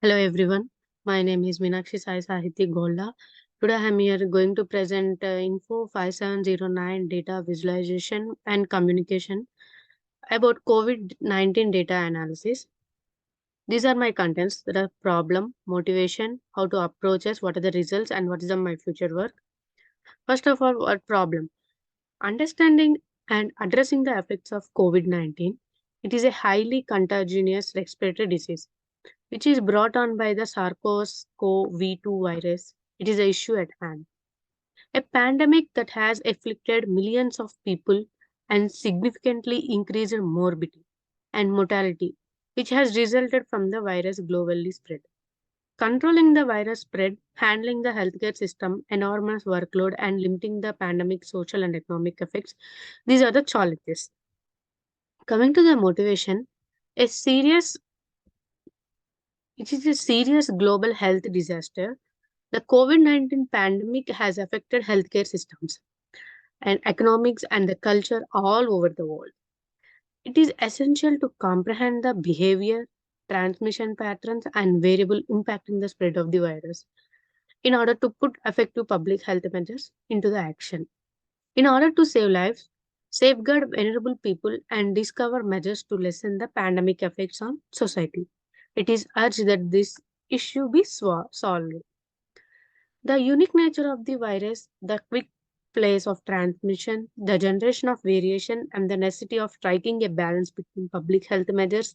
Hello everyone, my name is Meenakshi Sahithi Golla. Today I am here going to present Info 5709 data visualization and communication about COVID-19 data analysis. These are my contents. There are problem, motivation, how to approach us, what are the results and what is my future work. First of all, what problem? Understanding and addressing the effects of COVID-19. It is a highly contagious respiratory disease which is brought on by the SARS-CoV-2 virus. It is the issue at hand. A pandemic that has afflicted millions of people and significantly increased morbidity and mortality, which has resulted from the virus globally spread. Controlling the virus spread, handling the healthcare system, enormous workload, and limiting the pandemic social and economic effects. These are the challenges. Coming to the motivation, a serious it is a serious global health disaster. The COVID-19 pandemic has affected healthcare systems and economics and the culture all over the world. It is essential to comprehend the behavior, transmission patterns, and variable impacting the spread of the virus in order to put effective public health measures into the action. In order to save lives, safeguard vulnerable people, and discover measures to lessen the pandemic effects on society. It is urged that this issue be solved. The unique nature of the virus, the quick pace of transmission, the generation of variation, and the necessity of striking a balance between public health measures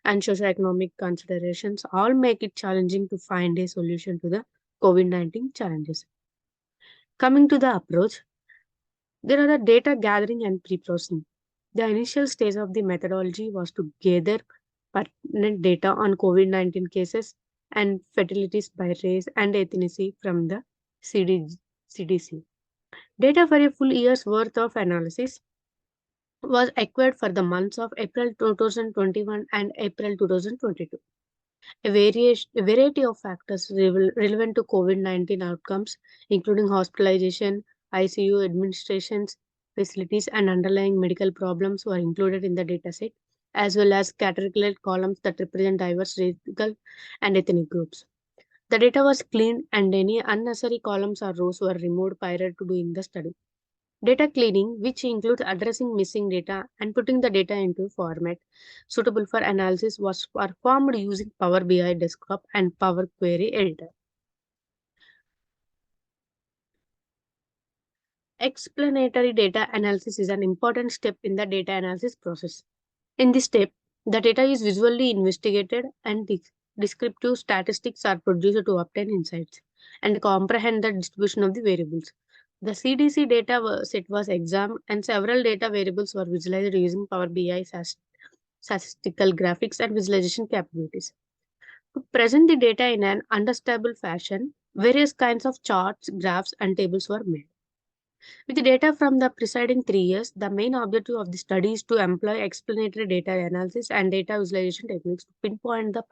and socioeconomic considerations all make it challenging to find a solution to the COVID-19 challenges. Coming to the approach, there are the data gathering and pre-processing. The initial stage of the methodology was to gather pertinent data on COVID-19 cases and fatalities by race and ethnicity from the CDC. Data for a full year's worth of analysis was acquired for the months of April 2021 and April 2022. A variety of factors relevant to COVID-19 outcomes, including hospitalization, ICU administrations, facilities, and underlying medical problems, were included in the dataset, as well as categorical columns that represent diverse racial and ethnic groups. The data was cleaned, and any unnecessary columns or rows were removed prior to doing the study. Data cleaning, which includes addressing missing data and putting the data into format suitable for analysis, was performed using Power BI Desktop and Power Query Editor. Explanatory data analysis is an important step in the data analysis process. In this step, the data is visually investigated and descriptive statistics are produced to obtain insights and comprehend the distribution of the variables. The CDC data set was examined and several data variables were visualized using Power BI statistical graphics and visualization capabilities. To present the data in an understandable fashion, various kinds of charts, graphs, and tables were made. With the data from the preceding 3 years, the main objective of the study is to employ explanatory data analysis and data visualization techniques to pinpoint the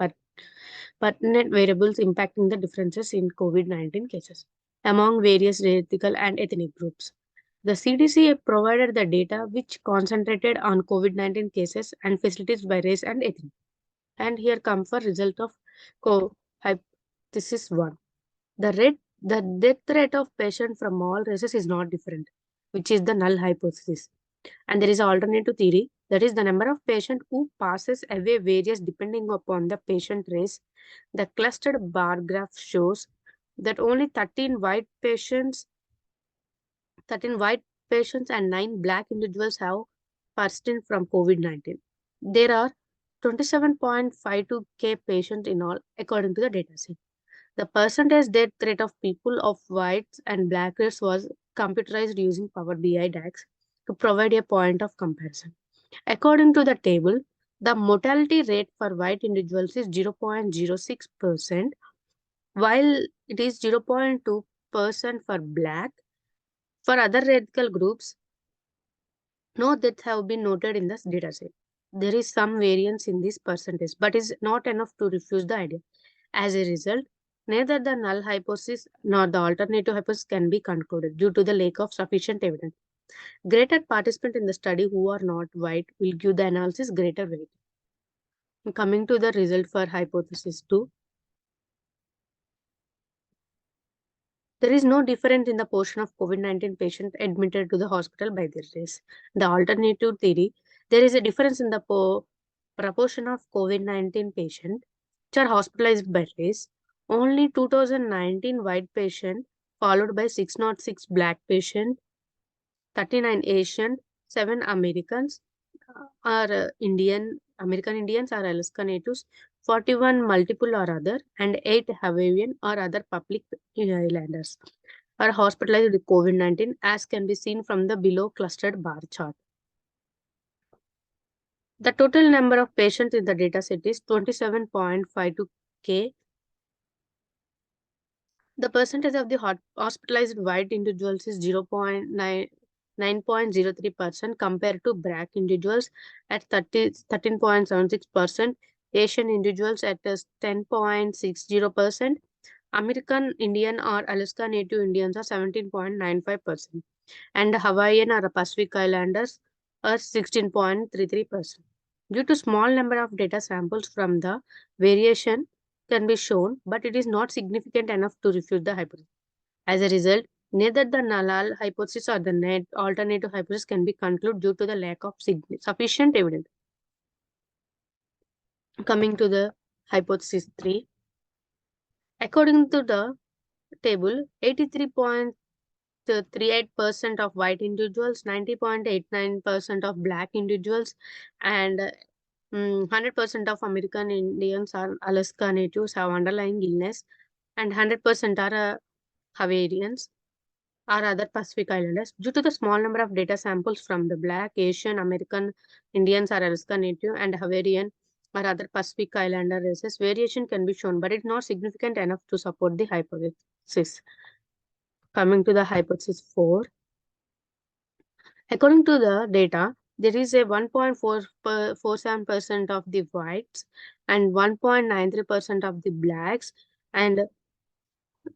pertinent variables impacting the differences in COVID-19 cases among various racial and ethnic groups. The CDC provided the data which concentrated on COVID-19 cases and facilities by race and ethnic. And here comes the result of hypothesis 1. The death rate of patients from all races is not different, which is the null hypothesis. And there is an alternative theory, that is the number of patients who passes away varies depending upon the patient race. The clustered bar graph shows that only 13 white patients and 9 black individuals have passed in from COVID-19. There are 27.52K patients in all, according to the dataset. The percentage death rate of people of whites and black race was computerized using Power BI DAX to provide a point of comparison. According to the table, the mortality rate for white individuals is 0.06%, while it is 0.2% for black. For other racial groups, no deaths have been noted in this dataset. There is some variance in this percentage, but is not enough to refuse the idea. As a result, Neither the null hypothesis nor the alternative hypothesis can be concluded due to the lack of sufficient evidence. Greater participants in the study who are not white will give the analysis greater weight. Coming to the result for hypothesis 2, there is no difference in the portion of COVID-19 patients admitted to the hospital by their race. The alternative theory, there is a difference in the proportion of COVID-19 patients which are hospitalized by race. Only 2019 white patients, followed by 606 black patients, 39 Asian, 7 Americans are American Indians or Alaska Natives, 41 multiple or other, and 8 Hawaiian or other public islanders are hospitalized with COVID-19, as can be seen from the below clustered bar chart. The total number of patients in the dataset is 27.52K. The percentage of the hospitalized white individuals is 9.03% compared to black individuals at 13.76%, Asian individuals at 10.60%, American Indian or Alaska Native Indians are 17.95%, and Hawaiian or Pacific Islanders are 16.33%. Due to small number of data samples from the variation can be shown, but it is not significant enough to refute the hypothesis. As a result, neither the null hypothesis or the net alternative hypothesis can be concluded due to the lack of sufficient evidence. Coming to the hypothesis 3, according to the table, 83.38% of white individuals, 90.89% of black individuals, and 100% of American Indians or Alaska Natives have underlying illness, and 100% are Hawaiians or other Pacific Islanders. Due to the small number of data samples from the Black, Asian, American Indians or Alaska Native, and Hawaiian or other Pacific Islander races, variation can be shown, but it's not significant enough to support the hypothesis. Coming to the hypothesis 4, according to the data, there is a 1.47% of the whites and 1.93% of the blacks, and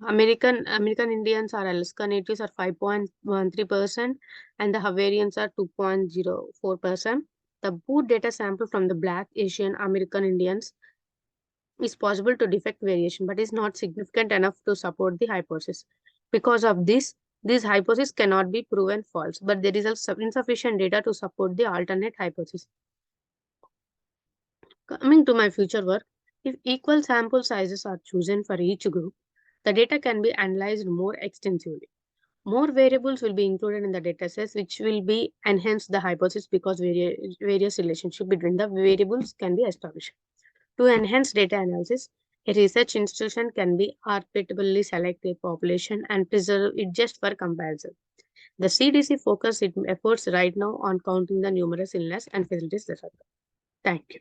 American Indians or Alaska Natives are 5.13%, and the Hawaiians are 2.04%. The both data sample from the Black, Asian, American Indians is possible to detect variation, but is not significant enough to support the hypothesis. Because of this hypothesis cannot be proven false, but there is also insufficient data to support the alternate hypothesis. Coming to my future work, if equal sample sizes are chosen for each group, the data can be analyzed more extensively. More variables will be included in the datasets, which will be enhance the hypothesis because various relationship between the variables can be established. To enhance data analysis, a research institution can be arbitrarily select a population and preserve it just for comparison. The CDC focus its efforts right now on counting the numerous illness and facilities that are there. Thank you.